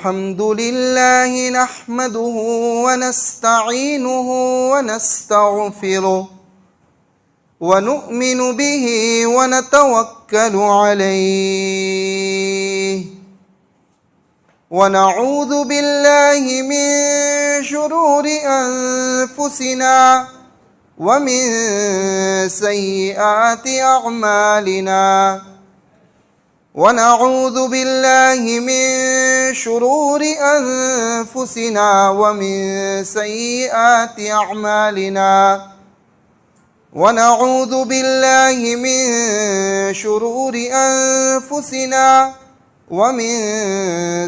الحمد لله نحمده ونستعينه ونستغفره ونؤمن به ونتوكل عليه ونعوذ بالله من شرور أنفسنا ومن سيئات أعمالنا ونعوذ بالله من شرور أنفسنا ومن سيئات أعمالنا ونعوذ بالله من شرور أنفسنا ومن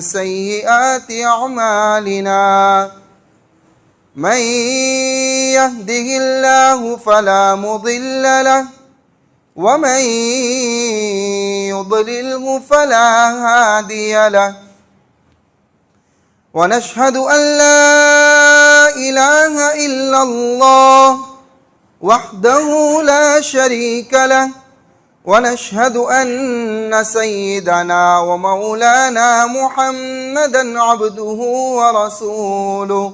سيئات أعمالنا من يهده الله فلا مضل له ومن يضلله فلا هادي له ونشهد أن لا إله إلا الله وحده لا شريك له ونشهد أن سيدنا ومولانا محمدا عبده ورسوله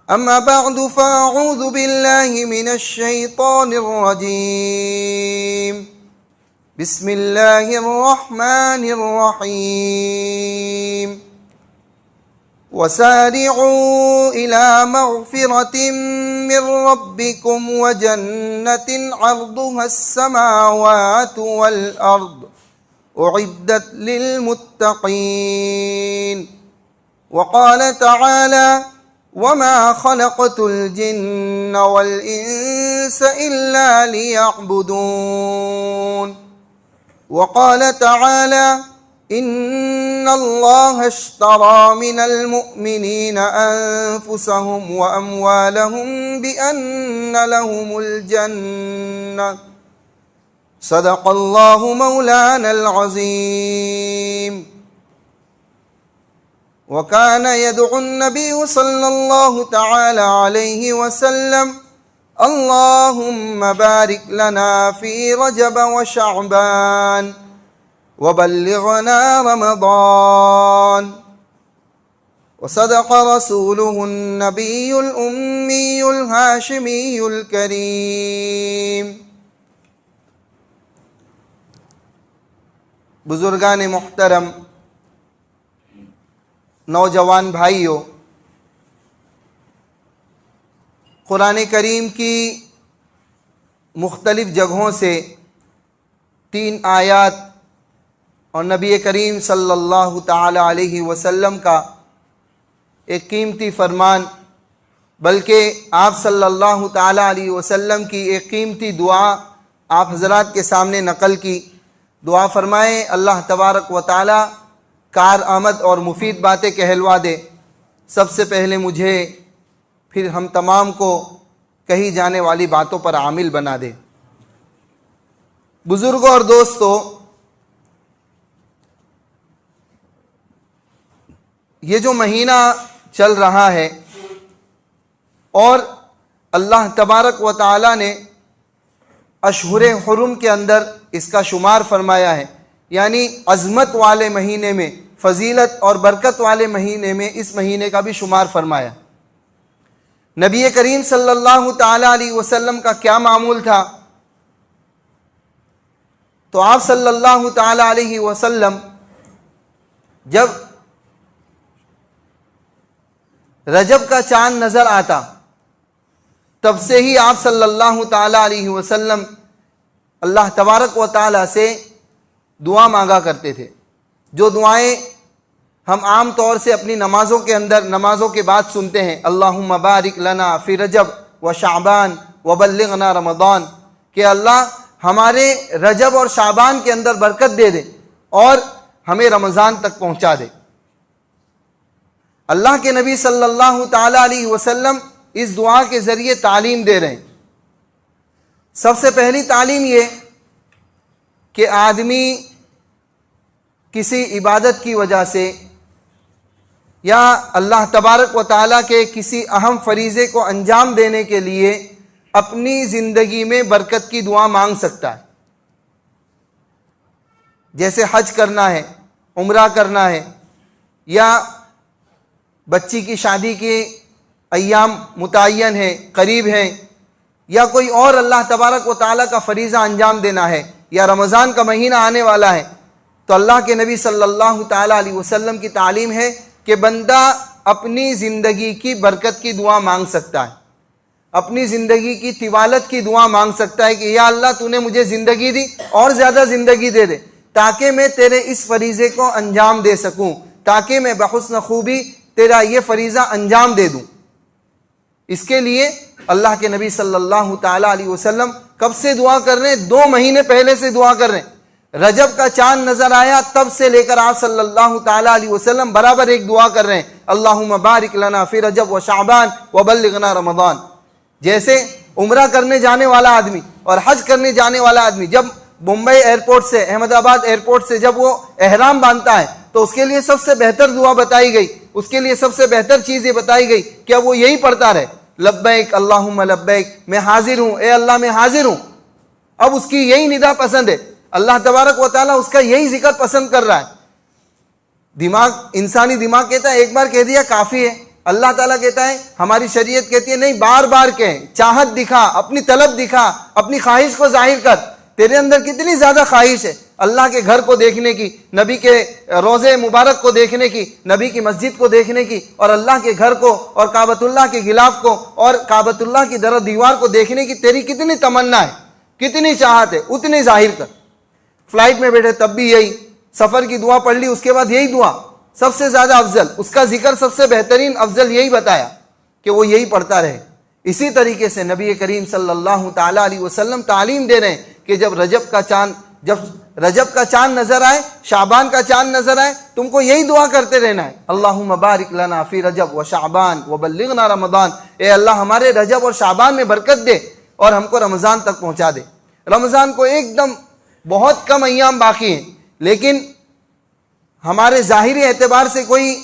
أما بعد فأعوذ بالله من الشيطان الرجيم بسم الله الرحمن الرحيم وسارعوا إلى مغفرة من ربكم وجنة عرضها السماوات والأرض أعدت للمتقين وقال تعالى وما خلقت الجن والإنس إلا ليعبدون وقال تعالى إن الله اشترى من المؤمنين أنفسهم وأموالهم بأن لهم الجنة صدق الله مولانا العظيم وكان يدعو النبي صلى الله تعالى عليه وسلم اللهم بارك لنا في رجب وشعبان وبلغنا رمضان وصدق رسوله النبي الأمي الهاشمي الكريم. بزرگان محترم، نوجوان بھائیوں، قرآن کریم کی مختلف جگہوں سے 3 آیات اور نبی کریم صلی اللہ تعالی علیہ وسلم کا ایک قیمتی فرمان، بلکہ آپ صلی اللہ تعالی علیہ وسلم کی ایک قیمتی دعا آپ حضرات کے سامنے نقل کی. دعا فرمائیں اللہ تبارک و تعالی کارآمد اور مفید باتیں کہلوا دے. سب سے پہلے مجھے پھر ہم تمام کو کہی جانے والی باتوں پر عامل بنا دے. بزرگوں اور دوستو، یہ جو مہینہ چل رہا ہے اور اللہ تبارک و تعالی نے اشہر حرم کے اندر اس کا شمار فرمایا ہے، یعنی عظمت والے مہینے میں، فضیلت اور برکت والے مہینے میں اس مہینے کا بھی شمار فرمایا. نبی کریم صلی اللہ تعالی علیہ وسلم کا کیا معمول تھا؟ تو آپ صلی اللہ تعالی علیہ وسلم جب رجب کا چاند نظر آتا تب سے ہی آپ صلی اللہ تعالی علیہ وسلم اللہ تبارک و تعالی سے دعا مانگا کرتے تھے. جو دعائیں ہم عام طور سے اپنی نمازوں کے اندر، نمازوں کے بعد سنتے ہیں، اللہم بارک لنا فی رجب و شعبان وبلغنا رمضان، کہ اللہ ہمارے رجب اور شعبان کے اندر برکت دے دے اور ہمیں رمضان تک پہنچا دے. اللہ کے نبی صلی اللہ تعالی علیہ وسلم اس دعا کے ذریعے تعلیم دے رہے ہیں. سب سے پہلی تعلیم یہ کہ آدمی کسی عبادت کی وجہ سے یا اللہ تبارک و تعالیٰ کے کسی اہم فریضے کو انجام دینے کے لیے اپنی زندگی میں برکت کی دعا مانگ سکتا ہے. جیسے حج کرنا ہے، عمرہ کرنا ہے، یا بچی کی شادی کے ایام متعین ہیں، قریب ہیں، یا کوئی اور اللہ تبارک و تعالیٰ کا فریضہ انجام دینا ہے، یا رمضان کا مہینہ آنے والا ہے، تو اللہ کے نبی صلی اللہ تعالیٰ علیہ وسلم کی تعلیم ہے کہ بندہ اپنی زندگی کی برکت کی دعا مانگ سکتا ہے، اپنی زندگی کی طوالت کی دعا مانگ سکتا ہے کہ یا اللہ تو نے مجھے زندگی دی اور زیادہ زندگی دے دے تاکہ میں تیرے اس فریضے کو انجام دے سکوں، تاکہ میں بحسن خوبی تیرا یہ فریضہ انجام دے دوں۔ اس کے لیے اللہ کے نبی صلی اللہ تعالیٰ علیہ وسلم کب سے دعا کر رہے ہیں؟ 2 مہینے پہلے سے دعا کر رہے ہیں۔ رجب کا چاند نظر آیا تب سے لے کر آپ صلی اللہ تعالیٰ علیہ وسلم برابر ایک دعا کر رہے ہیں، اللہم بارک لنا فی رجب و شعبان وبلغنا رمضان۔ جیسے عمرہ کرنے جانے والا آدمی اور حج کرنے جانے والا آدمی جب ممبئی ایئرپورٹ سے، احمد آباد ایئرپورٹ سے جب وہ احرام باندھتا ہے تو اس کے لیے سب سے بہتر دعا بتائی گئی، اس کے لیے سب سے بہتر چیز یہ بتائی گئی کہ اب وہ یہی پڑھتا رہے، لبیک اللہم لبیک، میں حاضر ہوں اے اللہ میں حاضر ہوں۔ اب اس کی یہی ندا پسند ہے، اللہ تبارک و تعالیٰ اس کا یہی ذکر پسند کر رہا ہے۔ دماغ، انسانی دماغ کہتا ہے ایک بار کہہ دیا کافی ہے، اللہ تعالیٰ کہتا ہے، ہماری شریعت کہتی ہے نہیں، بار بار کہیں، چاہت دکھا، اپنی طلب دکھا، اپنی خواہش کو ظاہر کر۔ تیرے اندر کتنی زیادہ خواہش ہے اللہ کے گھر کو دیکھنے کی، نبی کے روضے مبارک کو دیکھنے کی، نبی کی مسجد کو دیکھنے کی، اور اللہ کے گھر کو اور کعبۃ اللہ کے غلاف کو اور کعبۃ اللہ کی در و دیوار کو دیکھنے کی تیری کتنی تمنا ہے، کتنی چاہت ہے، اتنی ظاہر کر۔ فلائٹ میں بیٹھے تب بھی یہی، سفر کی دعا پڑھ لی اس کے بعد یہی دعا سب سے زیادہ افضل، اس کا ذکر سب سے بہترین افضل یہی بتایا کہ وہ یہی پڑھتا رہے۔ اسی طریقے سے نبی کریم صلی اللہ تعالیٰ علیہ وسلم تعلیم دے رہے ہیں کہ جب رجب کا چاند نظر آئے، شعبان کا چاند نظر آئے، تم کو یہی دعا کرتے رہنا ہے، اللہم بارک لنا فی رجب و شعبان وبلغنا رمضان، اے اللہ ہمارے رجب اور شعبان میں برکت دے اور ہم کو رمضان تک پہنچا دے۔ رمضان کو ایک دم بہت کم ایام باقی ہیں، لیکن ہمارے ظاہری اعتبار سے کوئی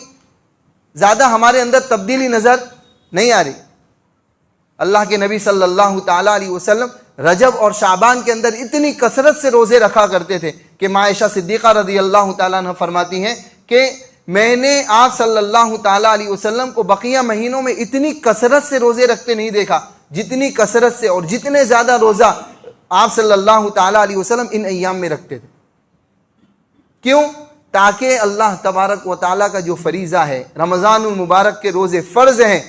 زیادہ ہمارے اندر تبدیلی نظر نہیں آ رہی۔ اللہ کے نبی صلی اللہ تعالیٰ علیہ وسلم رجب اور شعبان کے اندر اتنی کثرت سے روزے رکھا کرتے تھے کہ ماں عائشہ صدیقہ رضی اللہ تعالیٰ عنہ فرماتی ہیں کہ میں نے آپ صلی اللہ تعالیٰ علیہ وسلم کو بقیہ مہینوں میں اتنی کثرت سے روزے رکھتے نہیں دیکھا جتنی کثرت سے اور جتنے زیادہ روزہ آپ صلی اللہ تعالیٰ علیہ وسلم ان ایام میں رکھتے تھے۔ کیوں؟ تاکہ اللہ تبارک و تعالیٰ کا جو فریضہ ہے، رمضان المبارک کے روزے فرض ہیں،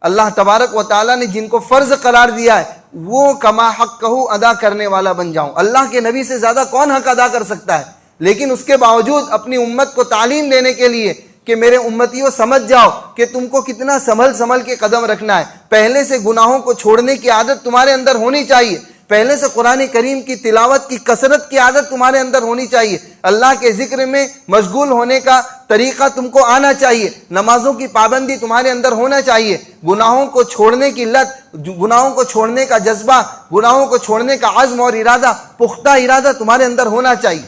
اللہ تبارک و تعالیٰ نے جن کو فرض قرار دیا ہے وہ کما حق کہو ادا کرنے والا بن جاؤں۔ اللہ کے نبی سے زیادہ کون حق ادا کر سکتا ہے؟ لیکن اس کے باوجود اپنی امت کو تعلیم دینے کے لیے کہ میرے امتیوں سمجھ جاؤ کہ تم کو کتنا سنبھل کے قدم رکھنا ہے، پہلے سے گناہوں کو چھوڑنے کی عادت تمہارے اندر ہونی چاہیے، پہلے سے قرآن کریم کی تلاوت کی کثرت کی عادت تمہارے اندر ہونی چاہیے، اللہ کے ذکر میں مشغول ہونے کا طریقہ تم کو آنا چاہیے، نمازوں کی پابندی تمہارے اندر ہونا چاہیے، گناہوں کو چھوڑنے کی لت، گناہوں کو چھوڑنے کا جذبہ، گناہوں کو چھوڑنے کا عزم اور ارادہ، پختہ ارادہ تمہارے اندر ہونا چاہیے۔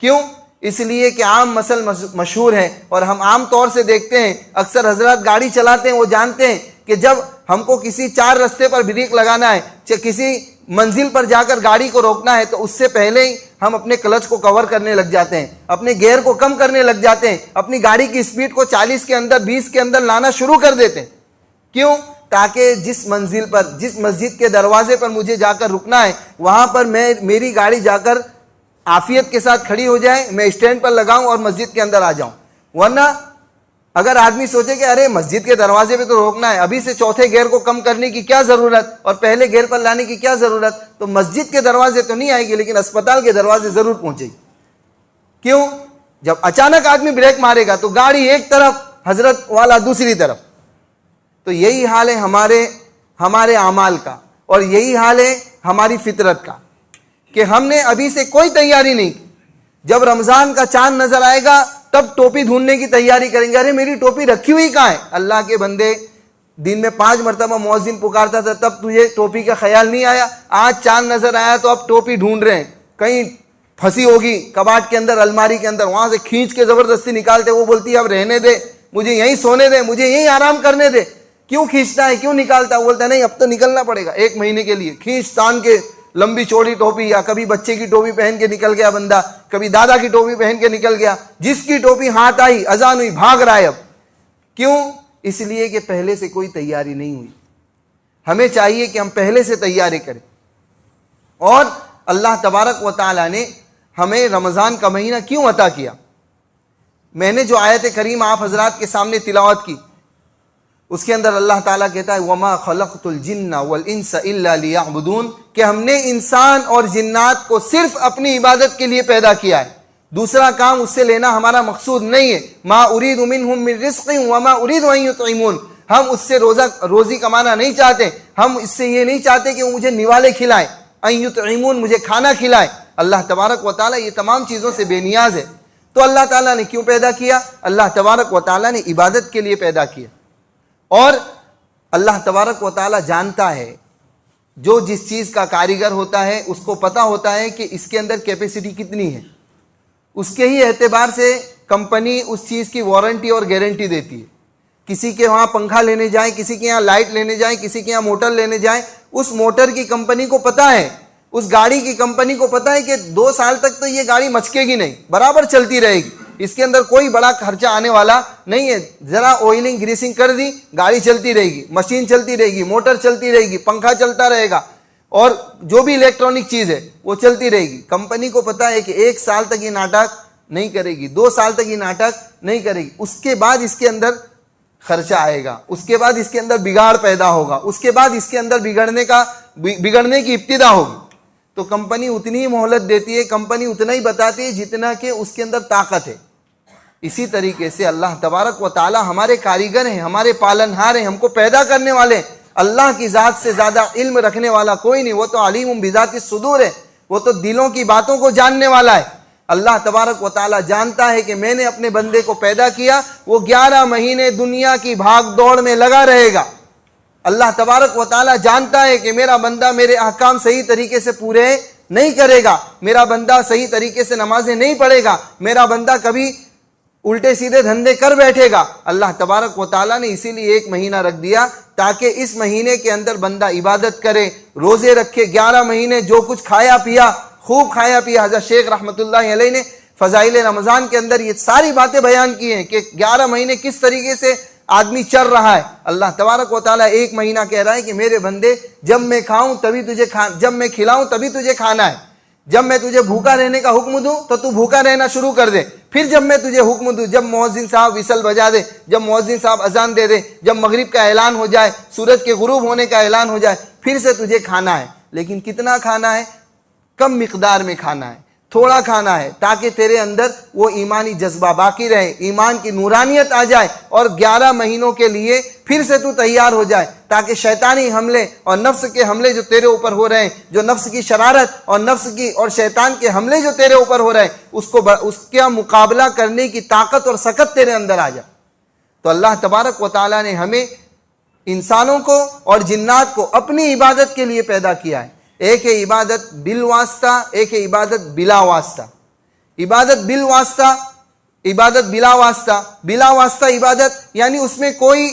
کیوں؟ اس لیے کہ عام مسئل مشہور ہے اور ہم عام طور سے دیکھتے ہیں، اکثر حضرات گاڑی چلاتے ہیں وہ جانتے ہیں کہ جب ہم کو کسی 4 رستے پر بریک لگانا ہے، کسی منزل پر جا کر گاڑی کو روکنا ہے تو اس سے پہلے ہی ہم اپنے کلچ کو کور کرنے لگ جاتے ہیں، اپنے گیئر کو کم کرنے لگ جاتے ہیں، اپنی گاڑی کی سپیڈ کو 40 کے اندر 20 کے اندر لانا شروع کر دیتے ہیں۔ کیوں؟ تاکہ جس منزل پر، جس مسجد کے دروازے پر مجھے جا کر رکنا ہے وہاں پر میری گاڑی جا کر عافیت کے ساتھ کھڑی ہو جائے، میں اسٹینڈ پر لگاؤں اور مسجد کے اندر آ جاؤں۔ ورنہ اگر آدمی سوچے کہ ارے مسجد کے دروازے پہ تو روکنا ہے، ابھی سے چوتھے گیئر کو کم کرنے کی کیا ضرورت اور پہلے گیئر پر لانے کی کیا ضرورت، تو مسجد کے دروازے تو نہیں آئے گی لیکن اسپتال کے دروازے ضرور پہنچے گی۔ کیوں؟ جب اچانک آدمی بریک مارے گا تو گاڑی ایک طرف، حضرت والا دوسری طرف۔ تو یہی حال ہے ہمارے اعمال کا، اور یہی حال ہے ہماری فطرت کا کہ ہم نے ابھی سے کوئی تیاری نہیں کی۔ جب رمضان کا چاند نظر آئے گا تب ٹوپی ڈھونڈنے کی تیاری کریں گے، ارے میری ٹوپی رکھی ہوئی کہاں ہے؟ اللہ کے بندے، دن میں 5 مرتبہ مؤذن پکارتا تھا تب تجھے ٹوپی کا خیال نہیں آیا، آج چاند نظر آیا تو اب ٹوپی ڈھونڈ رہے ہیں، کہیں پھنسی ہوگی کباٹ کے اندر، الماری کے اندر، وہاں سے کھینچ کے زبردستی نکالتے، وہ بولتی ہے اب رہنے دے، مجھے یہیں سونے دے، مجھے یہیں آرام کرنے دے۔ کیوں کھینچتا ہے، کیوں نکالتا ہے؟ وہ بولتا ہے نہیں اب تو نکلنا پڑے گا 1 مہینے کے لیے، کھینچ تان کے لمبی چوڑی ٹوپی یا کبھی بچے کی ٹوپی پہن کے نکل گیا بندہ, کبھی دادا کی ٹوپی پہن کے نکل گیا, جس کی ٹوپی ہاتھ آئی اذان ہوئی بھاگ رہا ہے. اب کیوں؟ اس لیے کہ پہلے سے کوئی تیاری نہیں ہوئی. ہمیں چاہیے کہ ہم پہلے سے تیاری کریں. اور اللہ تبارک و تعالیٰ نے ہمیں رمضان کا مہینہ کیوں عطا کیا؟ میں نے جو آیت کریم آپ حضرات کے سامنے تلاوت کی, اس کے اندر اللہ تعالیٰ کہتا ہے وَمَا خَلَقْتُ الْجِنَّ وَالْإِنسَ إِلَّا لِيَعْبُدُونَ, کہ ہم نے انسان اور جنات کو صرف اپنی عبادت کے لیے پیدا کیا ہے, دوسرا کام اس سے لینا ہمارا مقصود نہیں ہے. مَا أُرِيدُ مِنْهُم مِّن رِزْقٍ وَمَا أُرِيدُ أَن يُطْعِمُونَ, ہم اس سے روزی کمانا نہیں چاہتے, ہم اس سے یہ نہیں چاہتے کہ وہ مجھے نوالے کھلائیں, أَن يُطْعِمُونَ مجھے کھانا کھلائے. اللہ تبارک و تعالیٰ یہ تمام چیزوں سے بے نیاز ہے. تو اللہ تعالیٰ نے کیوں پیدا کیا؟ اللہ تبارک و تعالیٰ نے عبادت کے لیے پیدا کیا. اور اللہ تبارک و تعالیٰ جانتا ہے, جو جس چیز کا کاریگر ہوتا ہے اس کو پتہ ہوتا ہے کہ اس کے اندر کیپیسٹی کتنی ہے. اس کے ہی اعتبار سے کمپنی اس چیز کی وارنٹی اور گارنٹی دیتی ہے. کسی کے وہاں پنکھا لینے جائیں, کسی کے یہاں لائٹ لینے جائیں, کسی کے یہاں موٹر لینے جائیں, اس موٹر کی کمپنی کو پتہ ہے, اس گاڑی کی کمپنی کو پتہ ہے کہ 2 سال تک تو یہ گاڑی مچکے گی نہیں, برابر چلتی رہے گی, اس کے اندر کوئی بڑا خرچہ آنے والا نہیں ہے. ذرا آئلنگ گریسنگ کر دی, گاڑی چلتی رہے گی, مشین چلتی رہے گی, موٹر چلتی رہے گی, پنکھا چلتا رہے گا, اور جو بھی الیکٹرانک چیز ہے وہ چلتی رہے گی. کمپنی کو پتہ ہے کہ 1 سال تک یہ ناٹک نہیں کرے گی, 2 سال تک یہ ناٹک نہیں کرے گی, اس کے بعد اس کے اندر خرچہ آئے گا, اس کے بعد اس کے اندر بگاڑ پیدا ہوگا, اس کے بعد اس کے اندر بگڑنے کی ابتدا ہوگی. تو کمپنی اتنی ہی مہلت دیتی ہے, کمپنی اتنا ہی بتاتی ہے جتنا کہ اس کے اندر طاقت ہے. اسی طریقے سے اللہ تبارک و تعالی ہمارے کاریگر ہیں, ہمارے پالنہار ہیں, ہم کو پیدا کرنے والے ہیں. اللہ کی ذات سے زیادہ علم رکھنے والا کوئی نہیں, وہ تو علیم بذات الصدور ہے, وہ تو دلوں کی باتوں کو جاننے والا ہے. اللہ تبارک و تعالی جانتا ہے کہ میں نے اپنے بندے کو پیدا کیا, وہ 11 مہینے دنیا کی بھاگ دوڑ میں لگا رہے گا. اللہ تبارک و تعالی جانتا ہے کہ میرا بندہ میرے احکام صحیح طریقے سے پورے نہیں کرے گا, میرا بندہ صحیح طریقے سے نمازیں نہیں پڑھے گا, میرا بندہ کبھی الٹے سیدھے دھندے کر بیٹھے گا. اللہ تبارک و تعالیٰ نے اسی لیے 1 مہینہ رکھ دیا تاکہ اس مہینے کے اندر بندہ عبادت کرے, روزے رکھے. 11 مہینے جو کچھ کھایا پیا, خوب کھایا پیا. حضرت شیخ رحمۃ اللہ علیہ نے فضائل رمضان کے اندر یہ ساری باتیں بیان کی ہیں کہ 11 مہینے کس طریقے سے آدمی چل رہا ہے. اللہ تبارک و تعالیٰ 1 مہینہ کہہ رہا ہے کہ میرے بندے جب میں کھاؤں تبھی تجھے جب میں کھلاؤں تبھی تجھے کھانا ہے, جب میں تجھے بھوکا رہنے کا حکم دوں تو تو بھوکا رہنا شروع کر دے, پھر جب میں تجھے حکم دوں, جب مؤذن صاحب وصل بجا دے, جب مؤذن صاحب اذان دے دے, جب مغرب کا اعلان ہو جائے, سورج کے غروب ہونے کا اعلان ہو جائے, پھر سے تجھے کھانا ہے. لیکن کتنا کھانا ہے؟ کم مقدار میں کھانا ہے, تھوڑا کھانا ہے, تاکہ تیرے اندر وہ ایمانی جذبہ باقی رہے, ایمان کی نورانیت آ جائے, اور 11 مہینوں کے لیے پھر سے تو تیار ہو جائے, تاکہ شیطانی حملے اور نفس کے حملے جو تیرے اوپر ہو رہے ہیں, جو نفس کی شرارت اور نفس کی اور شیطان کے حملے جو تیرے اوپر ہو رہے ہیں, اس کا مقابلہ کرنے کی طاقت اور سکت تیرے اندر آ جائے. تو اللہ تبارک و تعالیٰ نے ہمیں انسانوں کو اور جنات کو اپنی عبادت کے لیے پیدا کیا ہے. ایک ہے عبادت بالواسطہ, ایک ہے عبادت بلا واسطہ. عبادت بالواسطہ, عبادت بلا واسطہ. بلا واسطہ عبادت یعنی اس میں کوئی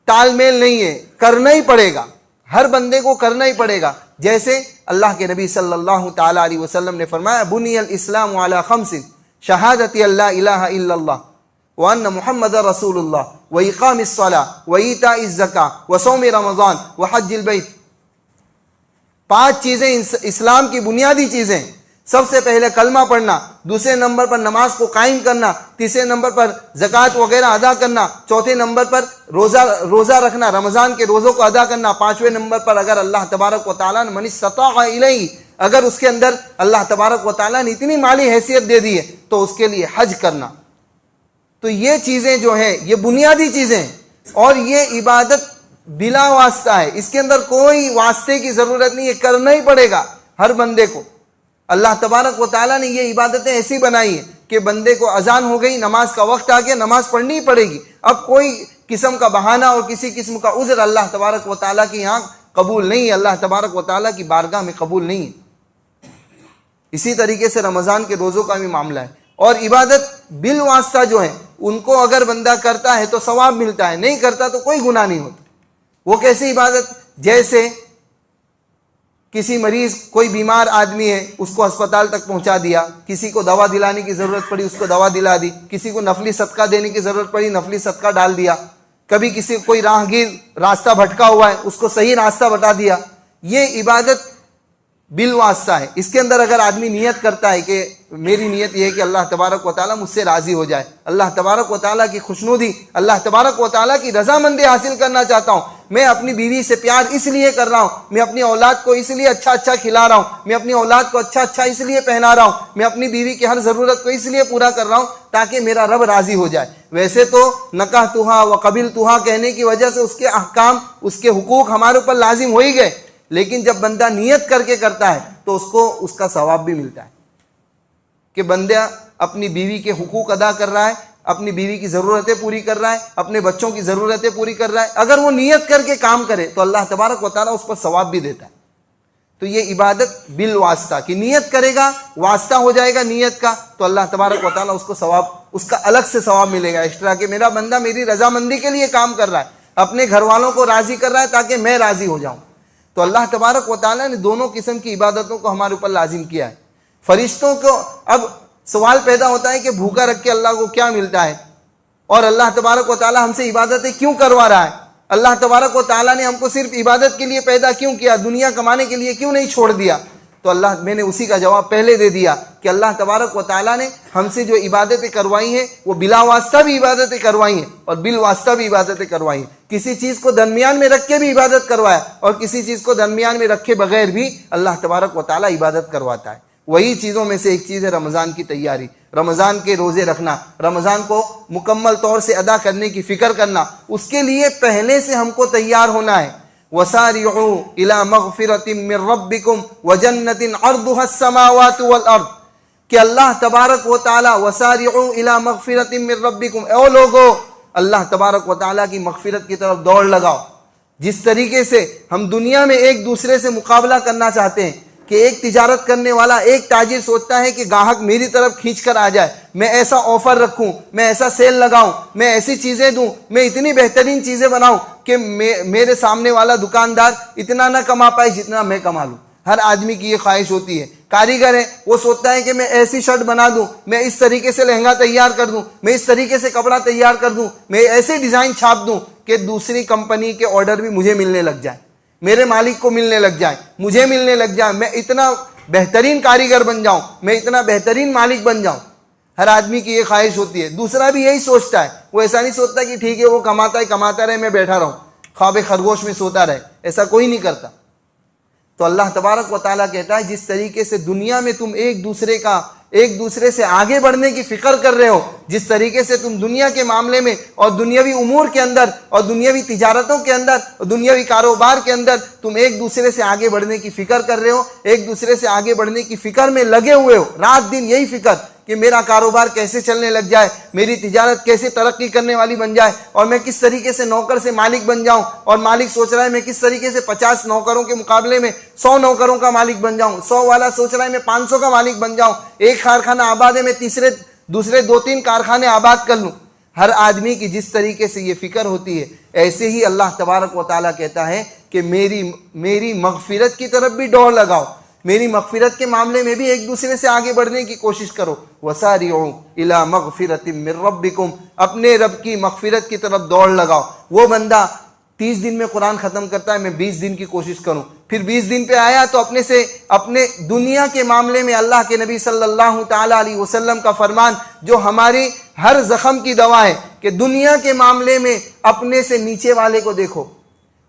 تال میل نہیں ہے, کرنا ہی پڑے گا, ہر بندے کو کرنا ہی پڑے گا. جیسے اللہ کے نبی صلی اللہ تعالی علیہ وسلم نے فرمایا بنی الاسلام علی 5 شہادت اللہ الہ الا اللہ وان محمد رسول اللہ واقام الصلاۃ وایتاء الزکاۃ وصوم رمضان وحج البیت. 5 چیزیں اسلام کی بنیادی چیزیں. سب سے پہلے کلمہ پڑھنا, دوسرے نمبر پر نماز کو قائم کرنا, تیسرے نمبر پر زکوٰۃ وغیرہ ادا کرنا, چوتھے نمبر پر روزہ رکھنا, رمضان کے روزوں کو ادا کرنا, 5ویں نمبر پر اگر اللہ تبارک و تعالیٰ نے من استطاع الیہ, اگر اس کے اندر اللہ تبارک و تعالیٰ نے اتنی مالی حیثیت دے دی ہے تو اس کے لیے حج کرنا. تو یہ چیزیں جو ہیں یہ بنیادی چیزیں ہیں, اور یہ عبادت بلا واسطہ ہے, اس کے اندر کوئی واسطے کی ضرورت نہیں ہے, کرنا ہی پڑے گا ہر بندے کو. اللہ تبارک و تعالیٰ نے یہ عبادتیں ایسی بنائی ہیں کہ بندے کو اذان ہو گئی, نماز کا وقت آ گیا, نماز پڑھنی ہی پڑے گی. اب کوئی قسم کا بہانہ اور کسی قسم کا عذر اللہ تبارک و تعالیٰ کی یہاں قبول نہیں ہے, اللہ تبارک و تعالیٰ کی بارگاہ میں قبول نہیں ہے. اسی طریقے سے رمضان کے روزوں کا بھی معاملہ ہے. اور عبادت بالواسطہ جو ہے ان کو اگر بندہ کرتا ہے تو ثواب ملتا ہے, نہیں کرتا تو کوئی گناہ نہیں ہوتا. وہ کیسی عبادت؟ جیسے کسی مریض کوئی بیمار آدمی ہے اس کو ہسپتال تک پہنچا دیا، کسی کو دوا دلانے کی ضرورت پڑی اس کو دوا دلا دی، کسی کو نفلی صدقہ دینے کی ضرورت پڑی نفلی صدقہ ڈال دیا، کبھی کسی کوئی راہگیر راستہ بھٹکا ہوا ہے اس کو صحیح راستہ بتا دیا. یہ عبادت بالواسطہ ہے. اس کے اندر اگر آدمی نیت کرتا ہے کہ میری نیت یہ ہے کہ اللہ تبارک و تعالیٰ مجھ سے راضی ہو جائے، اللہ تبارک و تعالیٰ کی خوشنودی، اللہ تبارک و تعالیٰ کی رضامندی حاصل کرنا چاہتا ہوں، میں اپنی بیوی سے پیار اس لیے کر رہا ہوں، میں اپنی اولاد کو اس لیے اچھا کھلا رہا ہوں، میں اپنی اولاد کو اچھا اس لیے پہنا رہا ہوں، میں اپنی بیوی کی ہر ضرورت کو اس لیے پورا کر رہا ہوں تاکہ میرا رب راضی ہو جائے. ویسے تو نکحتھا وقبلتھا کہنے کی وجہ سے اس کے احکام، اس کے حقوق ہمارے اوپر لازم ہو ہی گئے، لیکن جب بندہ نیت کر کے کرتا ہے تو اس کو اس کا ثواب بھی ملتا ہے کہ بندہ اپنی بیوی کے حقوق ادا کر رہا ہے، اپنی بیوی کی ضرورتیں پوری کر رہا ہے، اپنے بچوں کی ضرورتیں پوری کر رہا ہے. اگر وہ نیت کر کے کام کرے تو اللہ تبارک و تعالیٰ اس پر ثواب بھی دیتا ہے. تو یہ عبادت بالواسطہ کی نیت کرے گا، واسطہ ہو جائے گا نیت کا، تو اللہ تبارک و تعالیٰ اس کو ثواب، اس کا الگ سے ثواب ملے گا ایکسٹرا کہ میرا بندہ میری رضامندی کے لیے کام کر رہا ہے، اپنے گھر والوں کو راضی کر رہا ہے تاکہ میں راضی ہو جاؤں. تو اللہ تبارک و تعالیٰ نے دونوں قسم کی عبادتوں کو ہمارے اوپر لازم کیا ہے. فرشتوں کو اب سوال پیدا ہوتا ہے کہ بھوکا رکھ کے اللہ کو کیا ملتا ہے، اور اللہ تبارک و تعالیٰ ہم سے عبادتیں کیوں کروا رہا ہے؟ اللہ تبارک و تعالیٰ نے ہم کو صرف عبادت کے لیے پیدا کیوں کیا، دنیا کمانے کے لیے کیوں نہیں چھوڑ دیا؟ تو میں نے اسی کا جواب پہلے دے دیا کہ اللہ تبارک و تعالیٰ نے ہم سے جو عبادتیں کروائی ہیں وہ بلا واسطہ بھی عبادتیں کروائی ہیں اور بالواسطہ بھی عبادتیں کروائی ہیں. کسی چیز کو درمیان میں رکھ کے بھی عبادت کروایا اور کسی چیز کو درمیان میں رکھے بغیر بھی اللہ تبارک و تعالیٰ عبادت کرواتا ہے. وہی چیزوں میں سے ایک چیز ہے رمضان کی تیاری، رمضان کے روزے رکھنا، رمضان کو مکمل طور سے ادا کرنے کی فکر کرنا. اس کے لیے پہلے سے ہم کو تیار ہونا ہے. وَسَارِعُوا إِلَى مَغْفِرَةٍ مِّن رَّبِّكُمْ وَجَنَّةٍ عَرْضُهَا السَّمَاوَاتُ وَالْأَرْضُ کہ اللہ تبارک و تعالیٰ وَسَارِعُوا إِلَى مَغْفِرَةٍ مِّن رَّبِّكُمْ، اے لوگو اللہ تبارک و تعالیٰ کی مغفرت کی طرف دوڑ لگاؤ. جس طریقے سے ہم دنیا میں ایک دوسرے سے مقابلہ کرنا چاہتے ہیں کہ ایک تجارت کرنے والا، ایک تاجر سوچتا ہے کہ گاہک میری طرف کھینچ کر آ جائے، میں ایسا آفر رکھوں، میں ایسا سیل لگاؤں، میں ایسی چیزیں دوں، میں اتنی بہترین چیزیں بناؤں کہ میرے سامنے والا دکاندار اتنا نہ کما پائے جتنا میں کما لوں. ہر آدمی کی یہ خواہش ہوتی ہے. کاریگر ہے وہ سوچتا ہے کہ میں ایسی شرٹ بنا دوں، میں اس طریقے سے لہنگا تیار کر دوں، میں اس طریقے سے کپڑا تیار کر دوں، میں ایسے ڈیزائن چھاپ دوں کہ دوسری کمپنی کے آرڈر بھی مجھے ملنے لگ جائے، میرے مالک کو ملنے لگ جائے، مجھے ملنے لگ جائے، میں اتنا بہترین کاریگر بن جاؤں، میں اتنا بہترین مالک بن جاؤں. ہر آدمی کی یہ خواہش ہوتی ہے. دوسرا بھی یہی سوچتا ہے. وہ ایسا نہیں سوچتا کہ ٹھیک ہے وہ کماتا رہے، میں بیٹھا رہوں خواب خرگوش میں سوتا رہے. ایسا کوئی نہیں کرتا. تو اللہ تبارک و تعالیٰ کہتا ہے جس طریقے سے دنیا میں تم ایک دوسرے سے آگے بڑھنے کی فکر کر رہے ہو، جس طریقے سے تم دنیا کے معاملے میں اور دنیاوی امور کے اندر اور دنیاوی تجارتوں کے اندر اور دنیاوی کاروبار کے اندر تم ایک دوسرے سے آگے بڑھنے کی فکر کر رہے ہو، ایک دوسرے سے آگے بڑھنے کی فکر میں لگے ہوئے ہو، رات دن یہی فکر کہ میرا کاروبار کیسے چلنے لگ جائے، میری تجارت کیسے ترقی کرنے والی بن جائے، اور میں کس طریقے سے نوکر سے مالک بن جاؤں، اور مالک سوچ رہا ہے میں کس طریقے سے 50 نوکروں کے مقابلے میں 100 نوکروں کا مالک بن جاؤں، 100 والا سوچ رہا ہے میں 500 کا مالک بن جاؤں، ایک کارخانہ آباد ہے میں دوسرے 2-3 کارخانے آباد کر لوں. ہر آدمی کی جس طریقے سے یہ فکر ہوتی ہے، ایسے ہی اللہ تبارک و تعالیٰ کہتا ہے کہ میری مغفرت کی طرف بھی دوڑ لگاؤ، میری مغفرت کے معاملے میں بھی ایک دوسرے سے آگے بڑھنے کی کوشش کرو. وَسَارِعُوا إِلَى مَغْفِرَةٍ مِّن رَّبِّكُمْ اپنے رب کی مغفرت کی طرف دوڑ لگاؤ. وہ بندہ 30 دن میں قرآن ختم کرتا ہے، میں 20 دن کی کوشش کروں. پھر 20 دن پہ آیا تو اپنے دنیا کے معاملے میں اللہ کے نبی صلی اللہ تعالیٰ علیہ وسلم کا فرمان جو ہماری ہر زخم کی دوا ہے کہ دنیا کے معاملے میں اپنے سے نیچے والے کو دیکھو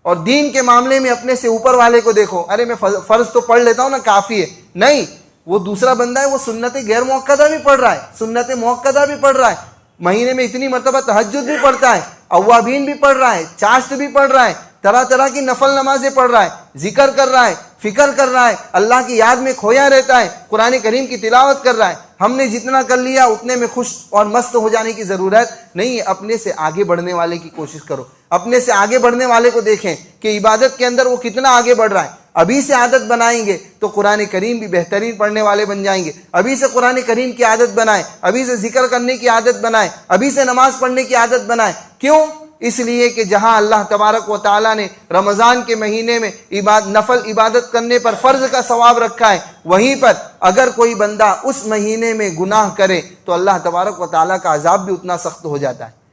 اور دین کے معاملے میں اپنے سے اوپر والے کو دیکھو. ارے میں فرض تو پڑھ لیتا ہوں نا، کافی ہے. نہیں، وہ دوسرا بندہ ہے، وہ سنت غیر موقدہ بھی پڑھ رہا ہے، سنت موقدہ بھی پڑھ رہا ہے، مہینے میں اتنی مرتبہ تہجد بھی پڑھتا ہے، اوابین بھی پڑھ رہا ہے، چاشت بھی پڑھ رہا ہے، طرح طرح کی نفل نمازیں پڑھ رہا ہے، ذکر کر رہا ہے، فکر کر رہا ہے، اللہ کی یاد میں کھویا رہتا ہے، قرآن کریم کی تلاوت کر رہا ہے. ہم نے جتنا کر لیا اتنے میں خوش اور مست ہو جانے کی ضرورت نہیں ہے. اپنے سے آگے بڑھنے والے کی کوشش کرو، اپنے سے آگے بڑھنے والے کو دیکھیں کہ عبادت کے اندر وہ کتنا آگے بڑھ رہا ہے. ابھی سے عادت بنائیں گے تو قرآن کریم بھی بہترین پڑھنے والے بن جائیں گے. ابھی سے قرآن کریم کی عادت بنائیں، ابھی سے ذکر کرنے کی عادت بنائیں، ابھی سے نماز پڑھنے کی عادت بنائیں. کیوں؟ اس لیے کہ جہاں اللہ تبارک و تعالیٰ نے رمضان کے مہینے میں نفل عبادت کرنے پر فرض کا ثواب رکھا ہے، وہیں پر اگر کوئی بندہ اس مہینے میں گناہ کرے تو اللہ تبارک و تعالیٰ کا عذاب بھی اتنا سخت ہو جاتا ہے۔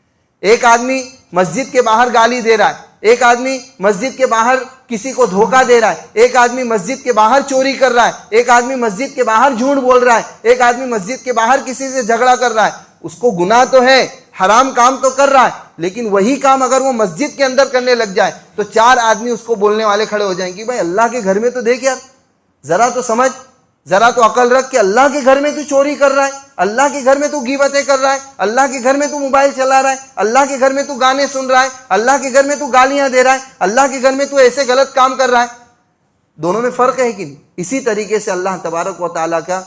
ایک آدمی مسجد کے باہر گالی دے رہا ہے، ایک آدمی مسجد کے باہر کسی کو دھوکہ دے رہا ہے، ایک آدمی مسجد کے باہر چوری کر رہا ہے، ایک آدمی مسجد کے باہر جھوٹ بول رہا ہے، ایک آدمی مسجد کے باہر کسی سے جھگڑا کر رہا ہے، اس کو گناہ تو ہے، حرام کام تو کر رہا ہے، لیکن وہی کام اگر وہ مسجد کے اندر کرنے لگ جائے تو 4 آدمی اس کو بولنے والے کھڑے ہو جائیں کہ بھائی اللہ کے گھر میں تو دیکھ یار، ذرا تو سمجھ، ذرا تو عقل رکھ کہ اللہ کے گھر میں تو چوری کر رہا ہے، اللہ کے گھر میں تو غیبتیں کر رہا ہے، اللہ کے گھر میں تو موبائل چلا رہا ہے، اللہ کے گھر میں تو گانے سن رہا ہے، اللہ کے گھر میں تو گالیاں دے رہا ہے، اللہ کے گھر میں تو ایسے غلط کام کر رہا ہے۔ دونوں میں فرق ہے کہ نہیں؟ اسی طریقے سے اللہ تبارک و تعالیٰ کا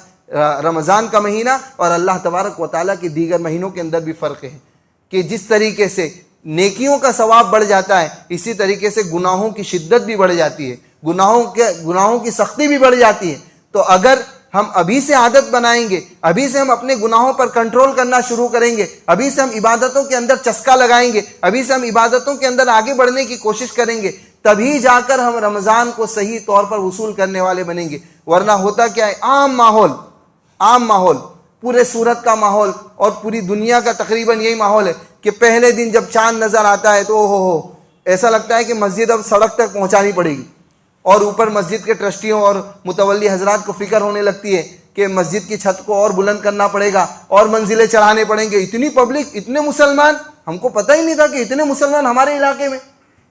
رمضان کا مہینہ اور اللہ تبارک و تعالیٰ کے دیگر مہینوں کے اندر بھی فرق ہے کہ جس طریقے سے نیکیوں کا ثواب بڑھ جاتا ہے، اسی طریقے سے گناہوں کی شدت بھی بڑھ جاتی ہے، گناہوں کی سختی بھی بڑھ جاتی ہے۔ تو اگر ہم ابھی سے عادت بنائیں گے، ابھی سے ہم اپنے گناہوں پر کنٹرول کرنا شروع کریں گے، ابھی سے ہم عبادتوں کے اندر چسکا لگائیں گے، ابھی سے ہم عبادتوں کے اندر آگے بڑھنے کی کوشش کریں گے، تبھی جا کر ہم رمضان کو صحیح طور پر وصول کرنے والے بنیں گے۔ ورنہ ہوتا کیا ہے، عام ماحول پورے سورت کا ماحول اور پوری دنیا کا تقریباً یہی ماحول ہے کہ پہلے دن جب چاند نظر آتا ہے تو ایسا لگتا ہے کہ مسجد اب سڑک تک پہنچانی پڑے گی، اور اوپر مسجد کے ٹرسٹیوں اور متولی حضرات کو فکر ہونے لگتی ہے کہ مسجد کی چھت کو اور بلند کرنا پڑے گا اور منزلیں چڑھانے پڑیں گے، اتنی پبلک، اتنے مسلمان، ہم کو پتہ ہی نہیں تھا کہ اتنے مسلمان ہمارے علاقے میں۔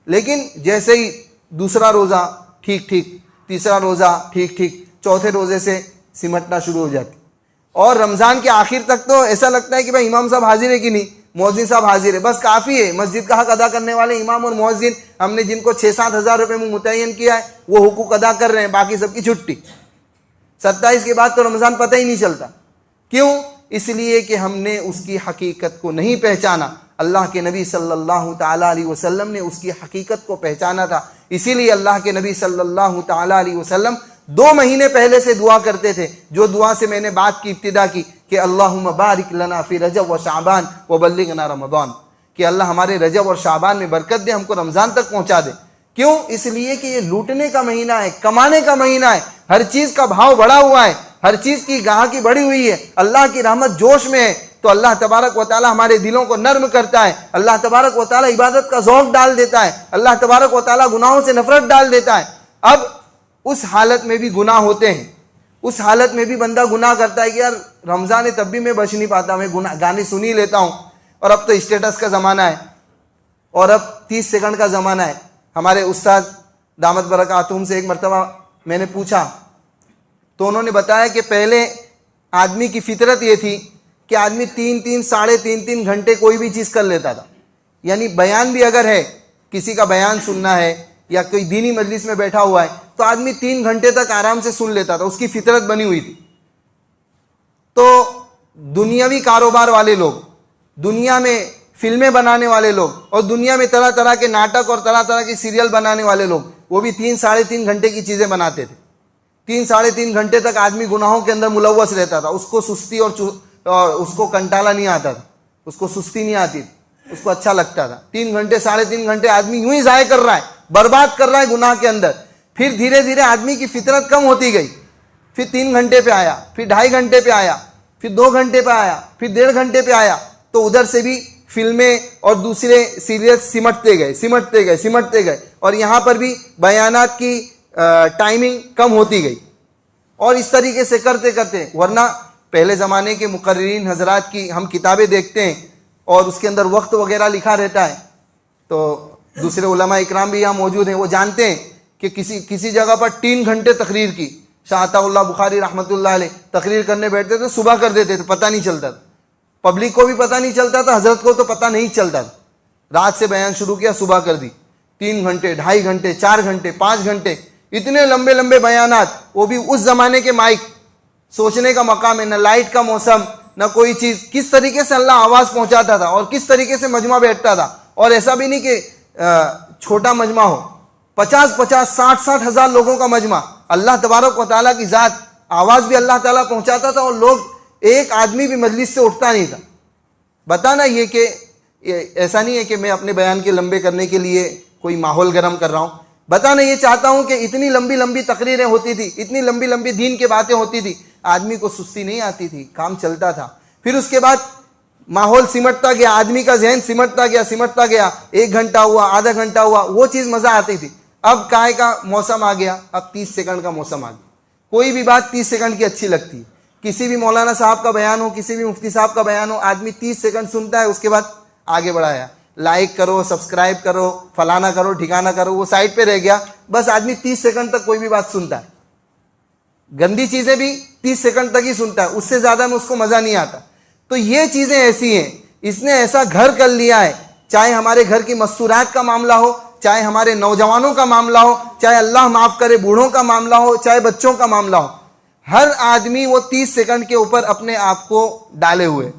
لیکن جیسے ہی دوسرا روزہ ٹھیک ٹھیک، تیسرا روزہ ٹھیک ٹھیک، چوتھے روزے سے سمٹنا شروع ہو جاتی، اور رمضان کے آخر تک تو ایسا لگتا ہے کہ بھائی امام صاحب حاضر ہے کہ نہیں، مؤذن صاحب حاضر ہے، بس کافی ہے، مسجد کا حق ادا کرنے والے امام اور مؤذن ہم نے جن کو 6-7 ہزار روپے میں متعین کیا ہے وہ حقوق ادا کر رہے ہیں، باقی سب کی چھٹی۔ 27 کے بعد تو رمضان پتہ ہی نہیں چلتا، کیوں؟ اس لیے کہ ہم نے اس کی حقیقت کو نہیں پہچانا۔ اللہ کے نبی صلی اللہ تعالیٰ علیہ وسلم نے اس کی حقیقت کو پہچانا تھا، اسی لیے اللہ کے نبی صلی اللہ تعالیٰ علیہ وسلم 2 مہینے پہلے سے دعا کرتے تھے، جو دعا سے میں نے بات کی ابتدا کی کہ اللہم بارک لنا فی رجب و شعبان وبلغنا رمضان، کہ اللہ ہمارے رجب اور شعبان میں برکت دے، ہم کو رمضان تک پہنچا دے۔ کیوں؟ اس لیے کہ یہ لوٹنے کا مہینہ ہے، کمانے کا مہینہ ہے، ہر چیز کا بھاؤ بڑھا ہوا ہے، ہر چیز کی گاہکی بڑھی ہوئی ہے، اللہ کی رحمت جوش میں ہے، تو اللہ تبارک و تعالی ہمارے دلوں کو نرم کرتا ہے، اللہ تبارک و تعالی عبادت کا ذوق ڈال دیتا ہے، اللہ تبارک و تعالی گناہوں سے نفرت ڈال دیتا ہے۔ اب اس حالت میں بھی گناہ ہوتے ہیں، اس حالت میں بھی بندہ گناہ کرتا ہے کہ یار رمضان ہے تب بھی میں بچ نہیں پاتا، میں گانے سن ہی لیتا ہوں، اور اب تو اسٹیٹس کا زمانہ ہے، اور اب 30 سیکنڈ کا زمانہ ہے۔ ہمارے استاد دامت برکاتہم سے ایک مرتبہ میں نے پوچھا تو انہوں نے بتایا کہ پہلے آدمی کی فطرت یہ تھی کہ آدمی 3 ساڑھے 3 گھنٹے کوئی بھی چیز کر لیتا تھا، یعنی بیان بھی اگر ہے، کسی کا بیان سننا ہے یا کوئی دینی مجلس میں بیٹھا ہوا ہے تو آدمی 3 گھنٹے تک آرام سے سن لیتا تھا، اس کی فطرت بنی ہوئی تھی۔ تو دنیاوی کاروبار والے لوگ، دنیا میں فلمیں بنانے والے لوگ، اور دنیا میں طرح طرح کے ناٹک اور طرح طرح کے سیریل بنانے والے لوگ، وہ بھی 3 ساڑھے 3 گھنٹے کی چیزیں بناتے تھے۔ 3 ساڑھے 3 گھنٹے تک آدمی گناہوں کے اندر ملوث رہتا تھا، اس کو سستی اور اس کو کنٹالا نہیں آتا تھا، اس کو سستی نہیں آتی تھی، اس کو اچھا لگتا تھا۔ 3 گھنٹے 3.5 گھنٹے آدمی یوں ہی ضائع کر رہا ہے، برباد کر رہا ہے گناہ کے اندر۔ پھر دھیرے دھیرے آدمی کی فطرت کم ہوتی گئی، پھر 3 گھنٹے پہ آیا، پھر 2.5 گھنٹے پہ آیا، پھر 2 گھنٹے پہ آیا، پھر 1.5 گھنٹے پہ آیا، تو ادھر سے بھی فلمیں اور دوسرے سیریل سمٹتے گئے، اور یہاں پر بھی بیانات کی ٹائمنگ کم ہوتی گئی، اور اس طریقے سے کرتے کرتے، ورنہ پہلے زمانے کے مقررین حضرات کی ہم کتابیں دیکھتے ہیں اور اس کے اندر وقت وغیرہ لکھا رہتا ہے، تو دوسرے علماء اکرام بھی یہاں موجود ہیں، وہ جانتے ہیں کہ کسی جگہ پر 3 گھنٹے تقریر کی، شاہ عطا اللہ بخاری رحمۃ اللہ علیہ تقریر کرنے بیٹھتے تھے، صبح کر دیتے تھے، پتہ نہیں چلتا تھا، پبلک کو بھی پتہ نہیں چلتا تھا، حضرت کو تو پتہ نہیں چلتا تھا، رات سے بیان شروع کیا، صبح کر دی، 3 گھنٹے 2.5 گھنٹے 4 گھنٹے 5 گھنٹے، اتنے لمبے لمبے بیانات، وہ بھی اس زمانے کے مائک، سوچنے کا مقام ہے، نہ لائٹ کا موسم نہ کوئی چیز، کس طریقے سے اللہ آواز پہنچاتا تھا اور کس طریقے سے مجمع بیٹھتا تھا، اور ایسا بھی نہیں کہ چھوٹا مجمع ہو، 50-60 ہزار لوگوں کا مجمع، اللہ تبارک و تعالیٰ کی ذات، آواز بھی اللہ تعالیٰ پہنچاتا تھا، اور لوگ ایک آدمی بھی مجلس سے اٹھتا نہیں تھا۔ بتانا یہ کہ ایسا نہیں ہے کہ میں اپنے بیان کے لمبے کرنے کے لیے کوئی ماحول گرم کر رہا ہوں. بتانا یہ چاہتا ہوں کہ اتنی لمبی لمبی تقریریں ہوتی تھی, اتنی لمبی لمبی دین کی باتیں ہوتی تھی, آدمی کو سستی نہیں آتی تھی, کام چلتا تھا. پھر اس کے بعد ماحول سمٹتا گیا, آدمی کا ذہن سمٹتا گیا, 1 گھنٹہ ہوا, آدھا گھنٹہ ہوا, وہ چیز مزہ آتی تھی. اب کائے کا موسم آ گیا, اب 30 سیکنڈ کا موسم آ گیا. کوئی بھی بات 30 سیکنڈ کی اچھی لگتی ہے. کسی بھی مولانا صاحب کا بیان ہو, کسی بھی مفتی صاحب کا بیان ہو, آدمی 30 سیکنڈ سنتا ہے, اس کے بعد آگے بڑھایا, لائک کرو, سبسکرائب کرو, فلانا کرو, ٹھکانا کرو, وہ سائڈ پہ رہ گیا. بس آدمی 30 سیکنڈ تک کوئی بھی بات سنتا ہے. گندی چیزیں بھی 30 سیکنڈ تک ہی سنتا ہے, اس سے زیادہ میں اس کو مزہ نہیں آتا. تو یہ چیزیں ایسی ہیں, اس نے ایسا گھر کر لیا ہے, چاہے ہمارے گھر کی مستورات کا معاملہ ہو, چاہے ہمارے نوجوانوں کا معاملہ ہو, چاہے اللہ معاف کرے بوڑھوں کا معاملہ ہو, چاہے بچوں کا معاملہ ہو, ہر آدمی وہ 30 سیکنڈ کے اوپر اپنے آپ کو ڈالے ہوئے.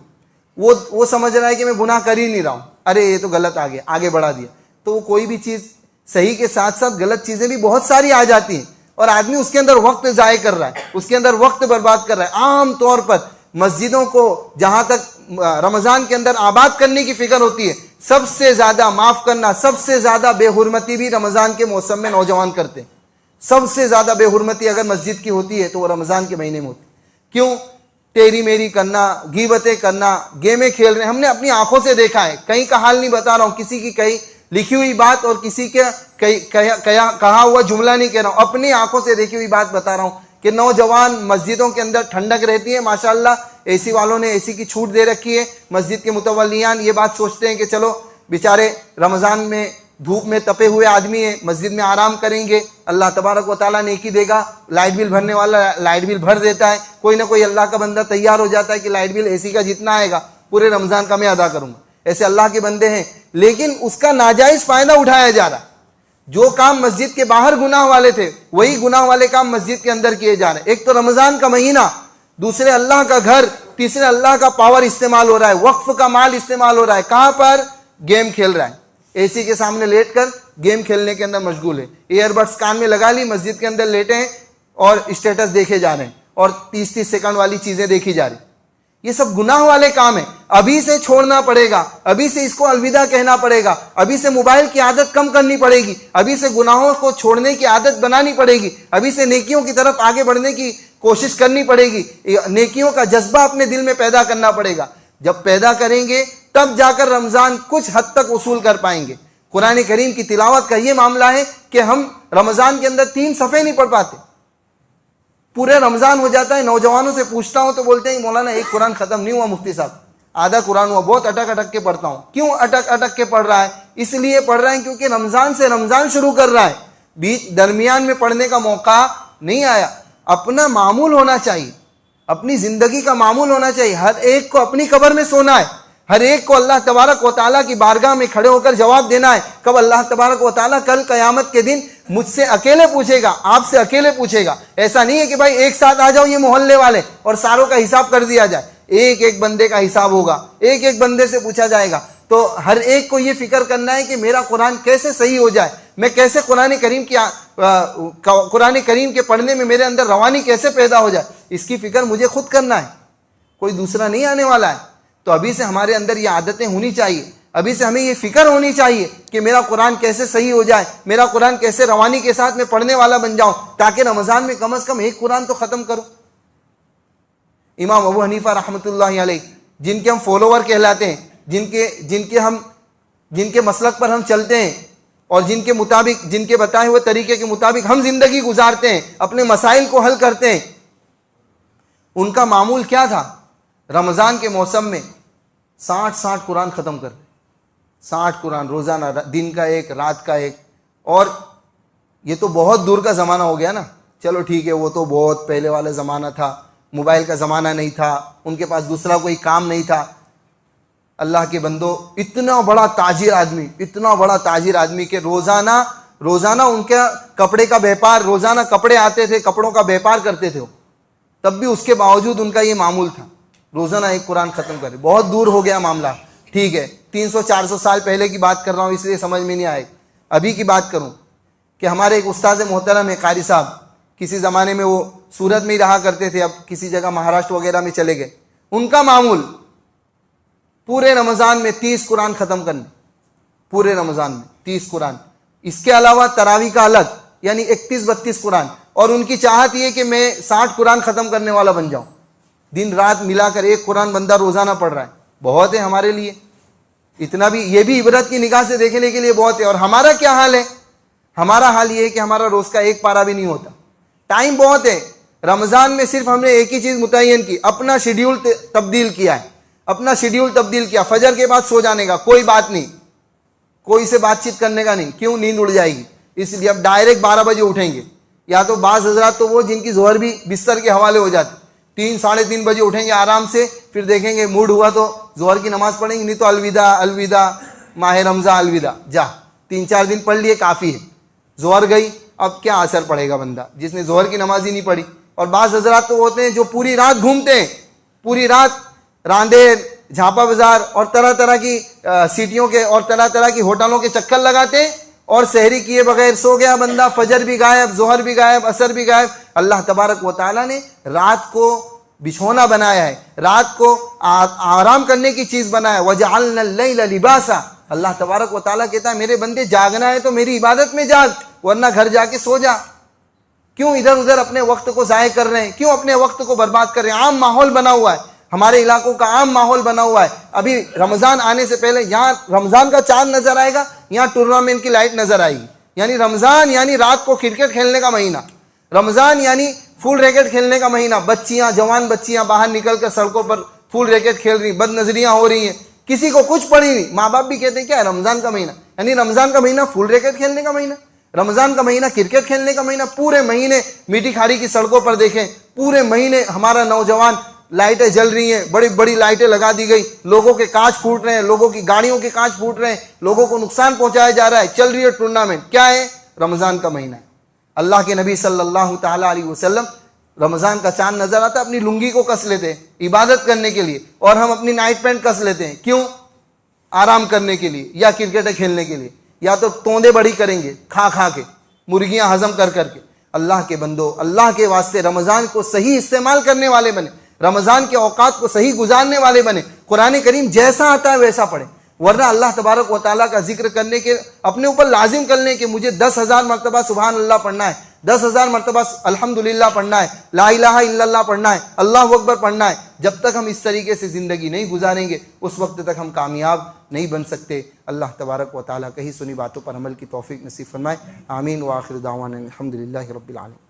وہ سمجھ رہا ہے کہ میں گناہ کر ہی نہیں رہا ہوں, ارے یہ تو غلط آ گیا, آگے بڑھا دیا. تو وہ کوئی بھی چیز صحیح کے ساتھ ساتھ غلط چیزیں بھی بہت ساری آ جاتی ہیں, اور آدمی اس کے اندر وقت ضائع کر رہا ہے, اس کے اندر وقت برباد کر رہا ہے. عام طور پر مسجدوں کو جہاں تک رمضان کے اندر آباد کرنے کی فکر ہوتی ہے, سب سے زیادہ معاف کرنا, سب سے زیادہ بے حرمتی بھی رمضان کے موسم میں نوجوان کرتے ہیں. سب سے زیادہ بے حرمتی اگر مسجد کی ہوتی ہے تو وہ رمضان کے مہینے میں ہوتی ہے. کیوں؟ تیری میری کرنا, غیبتیں کرنا, گیمیں کھیل رہے ہیں. ہم نے اپنی آنکھوں سے دیکھا ہے, کہیں کا حال نہیں بتا رہا ہوں, کسی کی کہیں لکھی ہوئی بات اور کسی کے کہا ہوا جملہ نہیں کہہ رہا ہوں, اپنی آنکھوں سے دیکھی ہوئی بات بتا رہا ہوں کہ نوجوان مسجدوں کے اندر ٹھنڈک رہتی ہے, ماشاءاللہ اے سی والوں نے اے سی کی چھوٹ دے رکھی ہے. مسجد کے متولیان یہ بات سوچتے ہیں کہ چلو بیچارے رمضان میں دھوپ میں تپے ہوئے آدمی ہیں, مسجد میں آرام کریں گے, اللہ تبارک و تعالیٰ نیکی دے گا. لائٹ بل بھرنے والا لائٹ بل بھر دیتا ہے, کوئی نہ کوئی اللہ کا بندہ تیار ہو جاتا ہے کہ لائٹ بل اے سی کا جتنا آئے گا پورے رمضان کا میں ادا کروں گا. ایسے اللہ کے بندے ہیں, لیکن اس کا ناجائز فائدہ اٹھایا جا رہا. جو کام مسجد کے باہر گناہ والے تھے وہی گناہ والے کام مسجد کے اندر کیے جا رہے ہیں. ایک تو رمضان کا مہینہ, دوسرے اللہ کا گھر, تیسرے اللہ کا پاور استعمال ہو رہا ہے, وقف کا مال استعمال ہو رہا ہے. کہاں پر؟ گیم کھیل رہا ہے, اے سی کے سامنے لیٹ کر گیم کھیلنے کے اندر مشغول ہے. ایئر بڈس کان میں لگا لی, مسجد کے اندر لیٹے ہیں اور اسٹیٹس دیکھے جا رہے ہیں اور 30 سیکنڈ والی چیزیں دیکھی جا رہی. یہ سب گناہ والے کام ہیں. ابھی سے چھوڑنا پڑے گا, ابھی سے اس کو الوداع کہنا پڑے گا, ابھی سے موبائل کی عادت کم کرنی پڑے گی, ابھی سے گناہوں کو چھوڑنے کی عادت بنانی پڑے گی, ابھی سے نیکیوں کی طرف آگے بڑھنے کی کوشش کرنی پڑے گی, نیکیوں کا جذبہ اپنے دل میں پیدا کرنا پڑے گا. جب پیدا کریں گے تب جا کر رمضان کچھ حد تک وصول کر پائیں گے. قرآن کریم کی تلاوت کا یہ معاملہ ہے کہ ہم رمضان کے اندر 3 صفحے نہیں پڑھ پاتے, پورے رمضان ہو جاتا ہے. نوجوانوں سے پوچھتا ہوں تو بولتے ہیں مولانا ایک قرآن ختم نہیں ہوا مفتی صاحب, آدھا قرآن ہوا, بہت اٹک اٹک کے پڑھتا ہوں. کیوں اٹک اٹک کے پڑھ رہا ہے؟ اس لیے پڑھ رہا ہے کیونکہ رمضان سے رمضان شروع کر رہا ہے, بیچ درمیان میں پڑھنے کا موقع نہیں آیا. اپنا معمول ہونا چاہیے, اپنی زندگی کا معمول ہونا چاہیے. ہر ایک کو اپنی قبر میں سونا ہے, ہر ایک کو اللہ تبارک و تعالیٰ کی بارگاہ میں کھڑے ہو کر جواب دینا ہے. کب اللہ تبارک و تعالیٰ کل قیامت کے دن مجھ سے اکیلے پوچھے گا, آپ سے اکیلے پوچھے گا. ایسا نہیں ہے کہ بھائی ایک ساتھ آ جاؤ یہ محلے والے اور ساروں کا حساب کر دیا جائے. ایک ایک بندے کا حساب ہوگا, ایک ایک بندے سے پوچھا جائے گا. تو ہر ایک کو یہ فکر کرنا ہے کہ میرا قرآن کیسے صحیح ہو جائے, میں کیسے قرآن کریم کے پڑھنے میں میرے اندر روانی کیسے پیدا ہو جائے, اس کی فکر مجھے خود کرنا ہے, کوئی دوسرا نہیں آنے والا ہے. تو ابھی سے ہمارے اندر یہ عادتیں ہونی چاہیے, ابھی سے ہمیں یہ فکر ہونی چاہیے کہ میرا قرآن کیسے صحیح ہو جائے, میرا قرآن کیسے روانی کے ساتھ میں پڑھنے والا بن جاؤں, تاکہ رمضان میں کم از کم ایک قرآن تو ختم کروں. امام ابو حنیفہ رحمۃ اللہ علیہ, جن کے ہم فالوور کہلاتے ہیں, جن کے مسلک پر ہم چلتے ہیں اور جن کے مطابق, جن کے بتائے ہوئے طریقے کے مطابق ہم زندگی گزارتے ہیں, اپنے مسائل کو حل کرتے ہیں, ان کا معمول کیا تھا؟ رمضان کے موسم میں 60 قرآن ختم کر, 60 قرآن روزانہ, دن کا ایک, رات کا ایک. اور یہ تو بہت دور کا زمانہ ہو گیا نا, چلو ٹھیک ہے, وہ تو بہت پہلے والا زمانہ تھا, موبائل کا زمانہ نہیں تھا, ان کے پاس دوسرا کوئی کام نہیں تھا. اللہ کے بندو, اتنا بڑا تاجر آدمی کہ روزانہ ان کا کپڑے کا بیپار, روزانہ کپڑے آتے تھے, کپڑوں کا بیپار کرتے تھے, تب بھی اس کے باوجود ان کا یہ معمول تھا روزانہ ایک قرآن ختم کرے. بہت دور ہو گیا معاملہ, ٹھیک ہے, 300-400 سال پہلے کی بات کر رہا ہوں اس لیے سمجھ میں نہیں آئے. ابھی کی بات کروں کہ ہمارے ایک استاد محترم ہے قاری صاحب, کسی زمانے میں وہ سورت میں ہی رہا کرتے تھے, اب کسی جگہ مہاراشٹر وغیرہ میں چلے گئے. ان کا معمول پورے رمضان میں 30 قرآن ختم کرنے، پورے رمضان میں 30 قرآن. اس کے علاوہ تراویح کا الگ، یعنی 31-32 قرآن. اور ان کی چاہت یہ کہ میں 60 قرآن ختم کرنے والا بن جاؤں. دن رات ملا کر 1 قرآن بندہ روزانہ پڑھ رہا ہے، بہت ہے ہمارے لیے. اتنا بھی، یہ بھی عبرت کی نگاہ سے دیکھنے کے لیے بہت ہے. اور ہمارا کیا حال ہے؟ ہمارا حال یہ ہے کہ ہمارا روز کا 1 پارہ بھی نہیں ہوتا. ٹائم بہت ہے. رمضان میں صرف ہم نے ایک ہی چیز متعین کی، اپنا شیڈیول تبدیل کیا ہے. اپنا شیڈیول تبدیل کیا، فجر کے بعد سو جانے کا، کوئی بات نہیں، کوئی سے بات چیت کرنے کا نہیں. کیوں؟ نیند اڑ جائے گی. اس لیے اب ڈائریکٹ 12 بجے اٹھیں گے. یا تو بعض حضرات تو وہ جن کی ظہر بھی بستر کے حوالے ہو جاتی، 3-3:30 بجے اٹھیں گے آرام سے. پھر دیکھیں گے موڈ ہوا تو ظہر کی نماز پڑھیں گے، نہیں تو الوداع الوداع ماہ رمضان الوداع. جا 3-4 دن پڑھ لیے کافی ہے. ظہر گئی، اب کیا اثر پڑے گا بندہ جس نے ظہر کی نماز ہی نہیں پڑھی. اور بعض حضرات تو ہوتے ہیں جو پوری رات گھومتے ہیں، پوری رات راندیر، جھاپا بازار اور طرح طرح کی سٹیوں کے اور طرح طرح کی ہوٹلوں کے چکر لگاتے ہیں، اور سحری کیے بغیر سو گیا بندہ. فجر بھی غائب، ظہر بھی غائب، عصر بھی غائب. اللہ تبارک و تعالیٰ نے رات کو بچھونا بنایا ہے، رات کو آرام کرنے کی چیز بنایا ہے. وَجَعَلْنَا اللَّيْلَ لِبَاسًا. اللہ تبارک و تعالیٰ کہتا ہے میرے بندے جاگنا ہے تو میری عبادت میں جاگ، ورنہ گھر جا کے سو جا. کیوں ادھر ادھر اپنے وقت کو ضائع کر رہے ہیں؟ کیوں اپنے وقت کو برباد کر رہے ہیں؟ عام ماحول بنا ہوا ہے، ہمارے علاقوں کا عام ماحول بنا ہوا ہے. ابھی رمضان آنے سے پہلے یہاں رمضان کا چاند نظر آئے گا، یہاں ٹورنامنٹ کی لائٹ نظر آئے گی. یعنی رمضان یعنی رات کو کرکٹ کھیلنے کا مہینہ، رمضان یعنی فل ریکٹ کھیلنے کا مہینہ. بچیاں، جوان بچیاں باہر نکل کر سڑکوں پر فل ریکٹ کھیل رہی، بد نظریاں ہو رہی ہیں، کسی کو کچھ پڑی نہیں. ماں باپ بھی کہتے ہیں کیا ہے رمضان کا مہینہ، یعنی رمضان کا مہینہ فل ریکٹ کھیلنے کا مہینہ، رمضان کا مہینہ کرکٹ کھیلنے کا مہینہ. پورے مہینے میٹھی کھاری کی سڑکوں پر دیکھیں، پورے مہینے ہمارا نوجوان، لائٹیں جل رہی ہیں، بڑی بڑی لائٹیں لگا دی گئی، لوگوں کے کانچ پھوٹ رہے ہیں، لوگوں کی گاڑیوں کے کانچ پھوٹ رہے ہیں، لوگوں کو نقصان پہنچایا جا رہا ہے. چل رہی ہے ٹورنامنٹ. کیا ہے؟ رمضان کا مہینہ ہے. اللہ کے نبی صلی اللہ تعالیٰ علیہ وسلم رمضان کا چاند نظر آتا اپنی لنگی کو کس لیتے ہیں عبادت کرنے کے لیے، اور ہم اپنی نائٹ پینٹ کس لیتے ہیں. کیوں؟ آرام کرنے کے لیے، یا کرکٹ کھیلنے کے لیے، یا تو توندے بڑی کریں گے کھا کھا کے، مرغیاں ہضم کر کر کے. اللہ کے بندو، اللہ کے واسطے رمضان کو صحیح استعمال کرنے والے بنے، رمضان کے اوقات کو صحیح گزارنے والے بنے. قرآن کریم جیسا آتا ہے ویسا پڑھیں، ورنہ اللہ تبارک و تعالیٰ کا ذکر کرنے کے اپنے اوپر لازم کر لیں کہ مجھے 10,000 مرتبہ سبحان اللہ پڑھنا ہے، 10,000 مرتبہ الحمدللہ پڑھنا ہے، لا الہ الا اللہ پڑھنا ہے، اللہ اکبر پڑھنا ہے. جب تک ہم اس طریقے سے زندگی نہیں گزاریں گے اس وقت تک ہم کامیاب نہیں بن سکتے. اللہ تبارک و تعالیٰ کہیں سنی باتوں پر عمل کی توفیق نصیب فرمائے. آمین. وآخر دعوانا الحمدللہ رب العالمین.